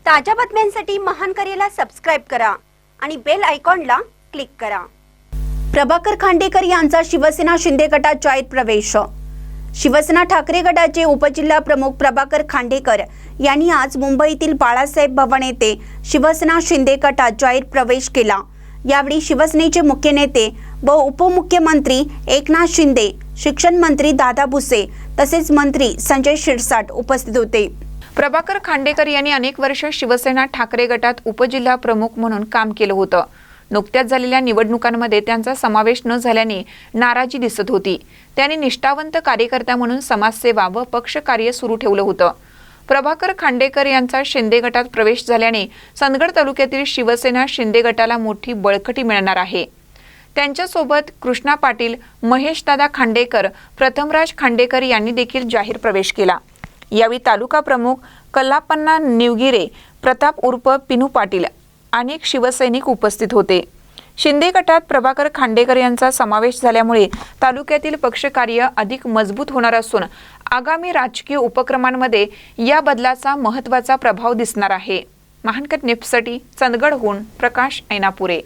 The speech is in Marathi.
ताज्या बातम्यांसाठी महान करेला सबस्क्राइब करा आणि बेल आयकॉनला क्लिक करा। प्रभाकर खांडेकर यांचा शिवसेना शिंदे गटात जाहीर प्रवेश। शिवसेना ठाकरे गटाचे उपजिल्हा प्रमुख प्रभाकर खांडेकर यांनी आज मुंबईतील बाळासाहेब भवन येथे शिवसेना शिंदे गटात जाहीर प्रवेश केला। यावेळी शिवसेनेचे मुख्य नेते व उपमुख्यमंत्री एकनाथ शिंदे, शिक्षण मंत्री दादा भुसे तसेच मंत्री संजय शिरसाट उपस्थित होते। प्रभाकर खांडेकर यांनी अनेक वर्ष शिवसेना ठाकरे गटात उपजिल्हा प्रमुख म्हणून काम केलं होतं। नुकत्याच झालेल्या निवडणुकांमध्ये त्यांचा समावेश न झाल्याने नाराजी दिसत होती। त्यांनी निष्ठावंत कार्यकर्ता म्हणून समाजसेवा व पक्षकार्य सुरू ठेवलं होतं। प्रभाकर खांडेकर यांचा शिंदे गटात प्रवेश झाल्याने चंदगड तालुक्यातील शिवसेना शिंदे गटाला मोठी बळकटी मिळणार आहे। त्यांच्यासोबत कृष्णा पाटील, महेशदादा खांडेकर, प्रथमराज खांडेकर यांनी देखील जाहीर प्रवेश केला। यावेळी तालुका प्रमुख कल्लापन्ना निवगिरे, प्रताप उर्फ पिनू पाटील, अनेक शिवसैनिक उपस्थित होते। शिंदे गटात प्रभाकर खांडेकर यांचा समावेश झाल्यामुळे तालुक्यातील पक्षकार्य अधिक मजबूत होणार असून आगामी राजकीय उपक्रमांमध्ये या बदलाचा महत्त्वाचा प्रभाव दिसणार आहे। महानकर न्यूजसाठी चंदगडहून प्रकाश ऐनापुरे।